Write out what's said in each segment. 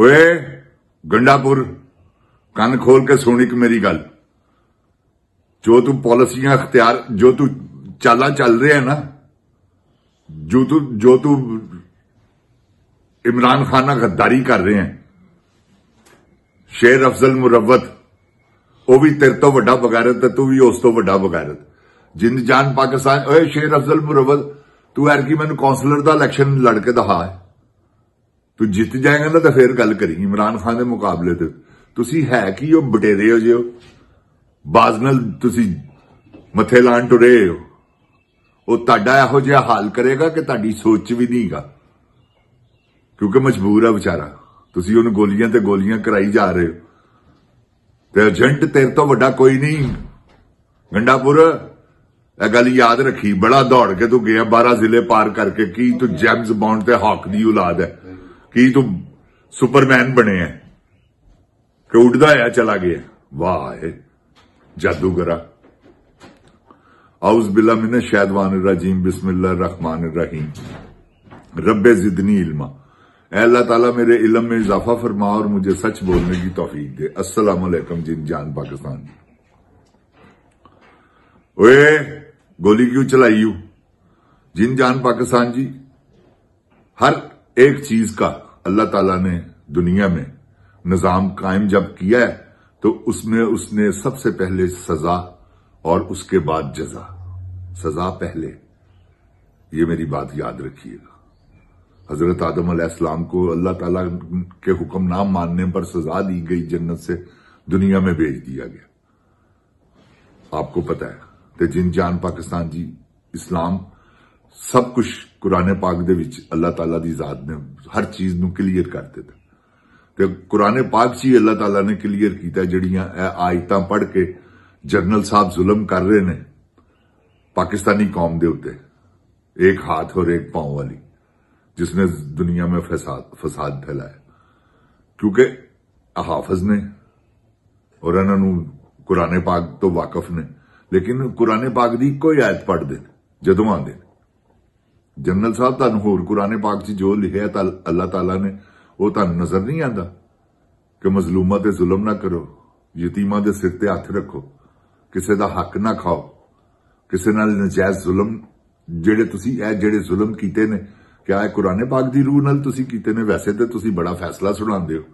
ओए गंडापुर कन खोल के सुन एक मेरी गल। जो तू पॉलिसियां अख्तियार जो तू चाला चल रहे है ना, जो तू इमरान खान नाल गद्दारी कर रहे हैं, शेर अफजल मुरवत वो भी तेरे तो वड्डा बगैरत, तू भी उस तो वड्डा बगैरत। जिंद जान पाकिस्तान। ओए शेर अफजल मुरवत, तू एरकी मैनू कौंसलर का इलैक्शन लड़के दहा है, तू जित जाएगा ना तो फिर गल करी इमरान खान के मुकाबले ते। तुसी है कि वो बटेरे हो जे हो, बाज नाल तुसी मथे लाण टुरे हो। वो तुहाडा इहो जिहा हाल करेगा कि तुहाडी सोच भी नहीं गा, क्योंकि मजबूर है बेचारा। तुसी उन्हें गोलियां ते गोलियां कराई जा रहे हो ते एजेंट तेरे तो वड्डा कोई नहीं। गंडापुर यह गल याद रखी, बड़ा दौड़ के तू गया 12 जिले पार करके। की तू जेम्स बॉन्ड ते हॉक दी औलाद है? की तू सुपरमैन बने है कि उड़दा है चला गया? वाह जादूगरा। औज़ बिल्लाह मिनश शैतानिर रजीम, बिस्मिल्लाहिर रहमानिर रहीम। रब्बे जिदनी इल्मा, अल्लाह ताला मेरे इल्म में इजाफा फरमा और मुझे सच बोलने की तौफीक दे। अस्सलाम वालेकुम जिन जान पाकिस्तान। ओए गोली क्यों चलाई हूं? जिन जान पाकिस्तान जी, हर एक चीज का अल्लाह ताला ने दुनिया में निजाम कायम जब किया है तो उसमें उसने सबसे पहले सजा और उसके बाद जजा। सजा पहले, ये मेरी बात याद रखिएगा। हजरत आदम अलैहिस्सलाम को अल्लाह ताला के हुक्म ना मानने पर सजा दी गई, जन्नत से दुनिया में भेज दिया गया। आपको पता है ते जिन जान पाकिस्तान जी, इस्लाम सब कुछ कुरान पाक दे विच अल्लाह ताला दी जात ने हर चीज नू क्लीयर कर दिता। ते कुरान पाक च ही अल्लाह ताला ने क्लीयर किया, जड़ियां आयतां पढ़ के जनरल साहब जुल्म कर रहे ने पाकिस्तानी कौम दे उत्ते, एक हाथ और एक पांव वाली, जिसने दुनिया में फसाद फैलाया। क्योंकि हाफिज ने और इन्होंने कुरान पाक तो वाकफ ने, लेकिन कुरान पाक की कोई आयत पढ़ते जदों आते जनरल साहब तुहानू होर कुरान पाक च जो लिखिया अल्लाह ताला ने, वो तुहानू नजर नहीं आता कि मजलूमा ते जुल्म ना करो, यतीमा दे सिर ते हथ रखो, किसी का हक ना खाओ, किसी नाल नजायज जुल्म जेड़े जुल्म कीते ने, क्या कुरान पाक की रूह नाल तुसी कीते ने? वैसे तो तुसी बड़ा फैसला सुनाते हो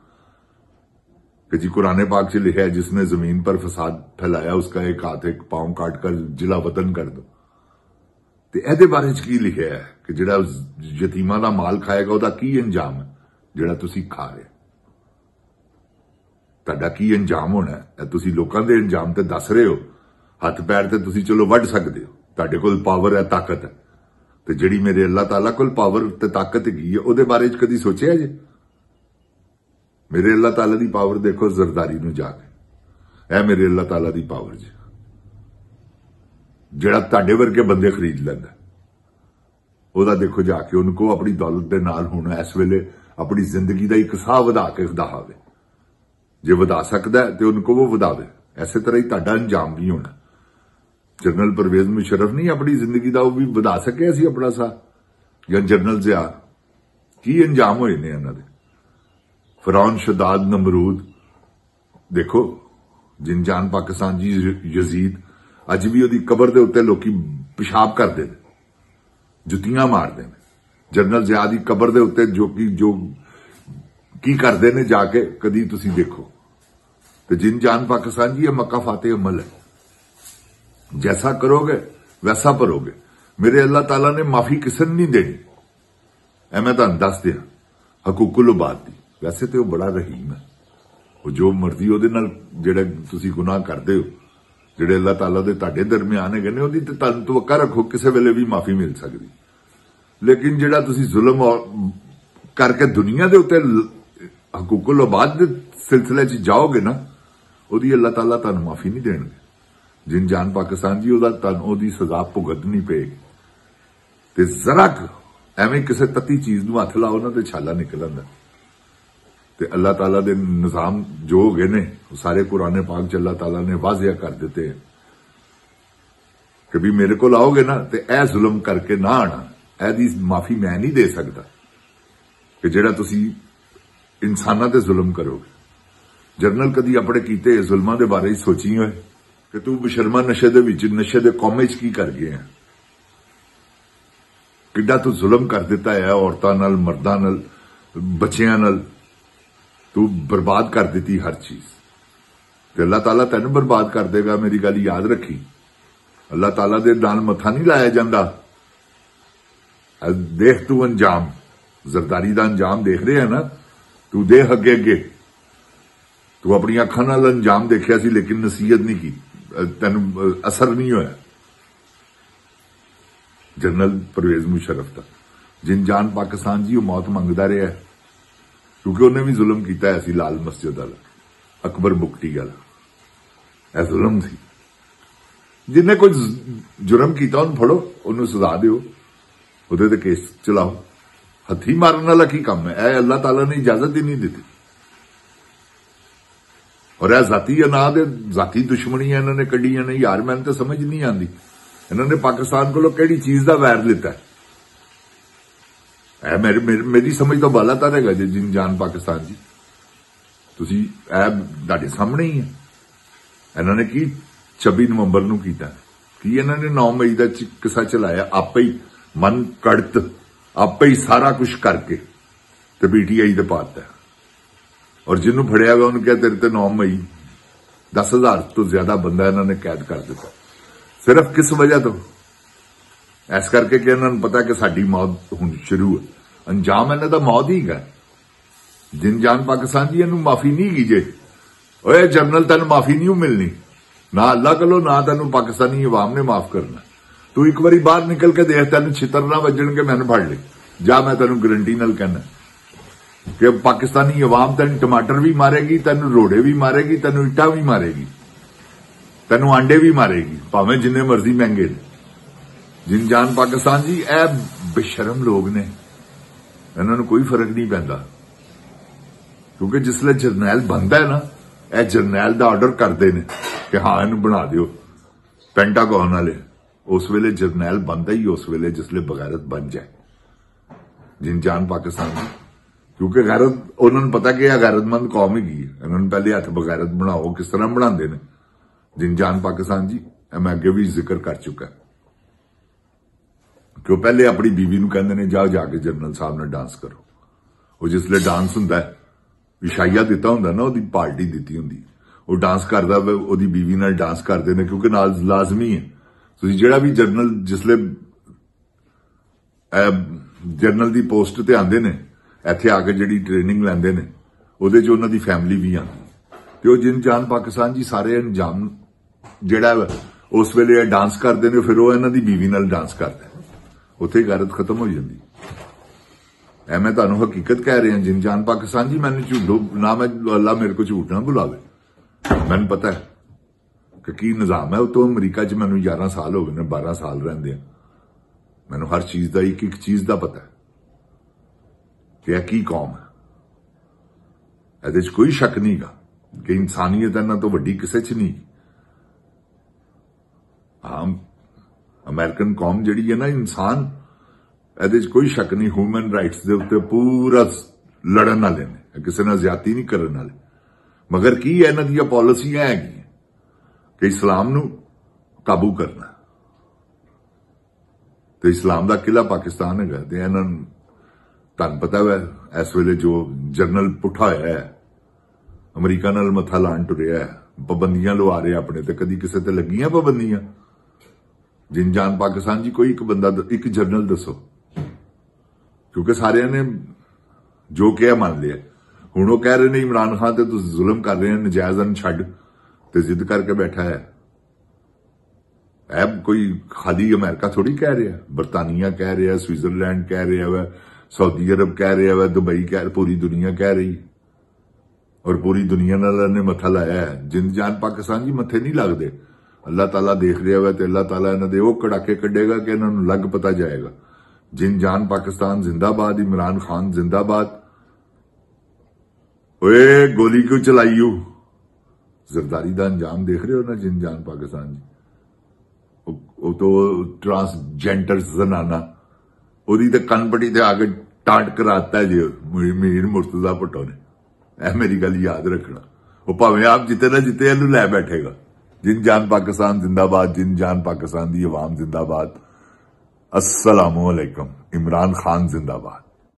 कि जी कुरान पाक च लिखा है जिसने जमीन पर फसाद फैलाया उसका एक हाथ एक पांव काट कर जिला वतन कर दो। ते एदे बारे च की लिखा है कि जिहड़ा यतीमा दा माल खाएगा ओदा की अंजाम है, जिहड़ा तुसी खा रहे तुहाडा की अंजाम होना है? तुसी लोकां दे अंजाम ते दस रहे हो। हथ पैर ते तुसी चलो वड सकदे हो, तुहाडे कोल पावर है, ताकत है, ते जिहड़ी मेरे अल्लाह ताला कोल पावर ते ताकत हैगी है ओदे बारे च कदी सोचिया जे? मेरे अल्लाह ताला दी पावर देखो जरदारी नू जाके, ऐ मेरे अल्लाह ताला दी पावर जी, जिहड़ा तुहाडे वर्गे बंदे खरीद लैंदा, ओदा देखो जाके उनको अपनी दौलत दे नाल हुण इस वेले अपनी जिंदगी का एक साह वधा के दिखावे। जे वधा सकदा है तो उनको वो वधावे। इसे तरह ही तुहाडा अंजाम भी होना। जनरल परवेज मुशर्रफ नहीं अपनी जिंदगी का भी वधा सके सी अपना साह, या जनरल जिया की अंजाम होए ने इन्हां दे? फिरौन, शद्दाद, नमरूद देखो। जिन जान पाकिस्तान जी, यजीद अज भी ओदी कबर दे उत्ते लोकी पेशाब करदे ने, जुत्तियां मारदे ने। जनरल जिया दी कबर दे उत्ते जो की करदे ने जाके कदी तुसी देखो। तो जिन जान पाकिस्तान जी, ये मक्का फाते अमल है, जैसा करोगे वैसा भरोगे। मेरे अल्लाह ताला ने माफी किसी ने नहीं देनी, ऐ मैं तुहानू दस दिया हकूकुल उबाद दी। वैसे तो बड़ा रहीम है, वो जो मर्जी ओदे नाल जेड़े तुसी गुनाह करदे हो, जेड़े अल्लाह ताला दे तुहाडे दरमियान हैगे ने, ओदी ते तुहानू तवक्का रखो किसी वेले भी माफी मिल सकदी। लेकिन जेड़ा तुसी जुल्म करके दुनिया दे उत्ते हकूकुल उबाद दे सिलसिले च जाओगे ना, ओदी अल्लाह ताला तुहानू माफी नहीं देणगे। जिन जान पाकिस्तान जी, ओदी सजा भुगतनी पेगी। ते जरा एवें किसी तत्ती चीज नू हथ लाओ ना तो छाला निकल आंदा। ते अल्लाह ताला दे निजाम जो हो गए ने सारे कुरान पाक च अल्लाह ताला ने वाजिया कर दिते हैं कि भी मेरे को आओगे ना तो ऐ जुल्म करके ना आना, ऐदी माफी मैं नहीं दे सकता कि जेड़ा तुसी इंसानां ते जुल्म करोगे। जरनल कदी अपने कीते जुल्मां दे बारे सोची होए कि तू बशर्मा नशे दे विच नशे दे कौमे च की कर गया, किड्डा तू जुल्म कर दिता है औरतां नाल, मर्दां नाल, बच्चियां नाल, तू बर्बाद कर दी हर चीज। ते अल्लाह ताला तैनूं बर्बाद कर देगा। मेरी गल याद रखी, अल्लाह ताला दे नाल मत्था नहीं लाया जांदा। देख तू अंजाम, जरदारी दा अंजाम देख रहे हैं ना, तू देख अगे अगे। तू अपनी अखां नाल अंजाम देखिया सी लेकिन नसीहत नहीं की, तैनूं असर नहीं होया। जनरल परवेज मुशर्रफ का जिन जान पाकिस्तान जी वो मौत मंगदा रहा है, क्योंकि उन्हें भी जुल्म किया है सी। लाल मस्जिद वाला, अकबर बुकटी वाला, यह जुल्म सी। जिन्हें कोई जुर्म किया उन्हें फड़ो, उन्हें सजा दो, उहदे ते केस चलाओ। हथी मारन वाला की काम है? यह अल्लाह ताला ने इजाजत ही नहीं दी। और यह जाती अनाह दे जाती दुश्मनियां इन्होंने कढ़ियां ने यार, मैंने तो समझ नहीं आती इन्होंने पाकिस्तान को किहड़ी चीज का वैर लिता है। मेरी समझ तो बाला तर है जिन जान पाकिस्तान जी, तुसी तुहाडे सामने ही है। इन्होंने की 26 नवंबर नूं कीता कि इन्होंने 9 मई का किस्सा चलाया, आपे ही मन कड़त, आपे ही सारा कुछ करके ते पीटीआई ते पाता। और जिन्हों फड़िया गया उन्होंने कहा तेरे ते 9 मई 10,000 तो ज्यादा बंदा इन्होंने कैद कर दिता। सिर्फ किस वजह तो? इस करके कि इन्होंने पता कि साडी मौत हुण शुरू है। अंजाम इन्हां दा मौत ही है। जिन जान पाकिस्तान जी इन्हूं माफी नहीं कीजे। ओए जनरल तेन माफी नहीं मिलनी, ना अल्लाह कलो ना तेन पाकिस्तानी अवाम ने माफ करना। तू एक बारी बाहर निकल के देख, तेन छितर ना वजणगे मैनूं फड़ ले जा। मैं तेन गारंटी नाल कहना कि पाकिस्तानी अवाम तेन टमाटर भी मारेगी, तेन रोड़े भी मारेगी, तेन इट्टा भी मारेगी, तेनों आंडे भी मारेगी, भावें जिन्ने मर्जी महंगे ने। जिन जान पाकिस्तान जी ए बेशरम लोग ने, इन्होंने कोई फर्क नहीं पैंदा। क्योंकि जिसले जरनैल बनता है ना, यह जरनैल का ऑर्डर करते हैं कि हाँ इन्हू बना दियो पेंटागन वाले, उस वेले जरनैल बनता ही उस वेले जिसले बगैरत बन जाए। जिन जान पाकिस्तान जी, क्योंकि गैरत उन्होंने पता कि यह गैरतमंद कौम ही है। इन्होंने पहले हथ बगैरत बनाओ, किस तरह बनाते हैं जिन जान पाकिस्तान जी, मैं अगे भी जिक्र कर चुका कि वह पहले अपनी बीवी नूं कहंदे ने जा जाके जनरल साहब ने डांस करो। वो जिसले डांस हुंदा है, इशाइया दिता हुंदा ना, उहदी पार्टी दिती हुंदी, वो डांस करदा, उहदी बीवी नाल डांस करदे ने, क्योंकि नाल लाजमी है। तुसीं जिहड़ा भी जनरल जिसले जनरल दी पोस्ट ते आंदे ने, इत्थे आके जिहड़ी ट्रेनिंग लैंदे ने, उहदे च उहनां दी फैमिली भी आंदी। ते वो जिन जान पाकिस्तान जी सारे अंजाम जिहड़ा उस वेले डांस करते हैं, फिर वो इन्हां दी बीवी नाल डांस करते, उत्थे गैरत खत्म हो जाती। ऐ मैं तुहानूं हकीकत कह रहा जिन जान पाकिस्तान जी, मैंने झूठो ना, मैं अल्लाह मेरे को झूठ ना बुलावे। मैंने पता है कि की निजाम है। उतो अमरीका च मैनूं 11 साल हो गए, 12 साल रहिंदे आ। मैनूं हर चीज का एक एक चीज का पता है कि यह की कौम है। इहदे च कोई शक नहीं गा कि इंसानियत इन्हां तो वड्डी किसे च नहीं। हाँ, अमेरिकन कौम जिहड़ी है ना, इंसान, इहदे च कोई शक नहीं, ह्यूमन राइट्स दे उत्ते पूरा लड़न वाले ने, किसी नाल ज्यादती नहीं करन वाले। मगर की है इन्हां दी पॉलिसियां हैगियां कि इस्लाम नूं काबू करना, तो इस्लाम दा किला पाकिस्तान है। ते इन्हां नूं तुहानूं पता है इस वेले जो जनरल पुठा होया है, अमरीका नाल मत्था लाण टुरिया है, पाबंदियां लवा रहे अपने ते, कदी किसे ते लगियां पाबंदियां? जिन जान पाकिस्तान जी कोई एक बंदा, एक जनरल दसो, क्योंकि सारे ने जो कहा मान लिया। हुण वो कह रहे ने इमरान खान ते तुसीं जुल्म कर रहे हैं, नजायज़ छड्ड, ते जिद करके बैठा है। ऐ कोई खाली अमेरिका थोड़ी कह रहा है, बरतानिया कह रहा है, स्विट्जरलैंड कह रहा है, सऊदी अरब कह रहा है, दुबई कह, पूरी दुनिया कह रही, और पूरी दुनिया नाल ने मत्था लाया है। जिन जान पाकिस्तान जी मत्थे नहीं लगते। अल्लाह ताला देख रहा है, तो अल्लाह ताला इन्हां दे वो कड़ाके कड्डेगा कि इन्हां नूं लग पता जाएगा। जिन जान पाकिस्तान जिंदाबाद, इमरान खान जिंदाबाद। ओए गोली क्यों चलाई हो? जरदारी का अंजाम देख रहे हो ना जिन जान पाकिस्तान जी। वो तो ट्रांसजेंडर जनाना, ओदी ते कनपटी ते आगे टाट कराता है जी मीर मुर्तजा भुट्टो ने। ਇਹ ਮੇਰੀ ਗੱਲ ਯਾਦ ਰੱਖਣਾ। ਉਹ ਭਾਵੇਂ ਆਪ ਜਿੱਤੇ ਨਾ ਜਿੱਤੇ, ਇਹਨੂੰ ਲੈ ਬੈਠੇਗਾ। ਜਿੰਦ ਜਾਨ ਪਾਕਿस्तान जिंदाबाद, जिंद जान पाकिस्तान दी अवाम जिंदाबाद। अस्सलामु अलैकुम। इमरान खान जिंदाबाद।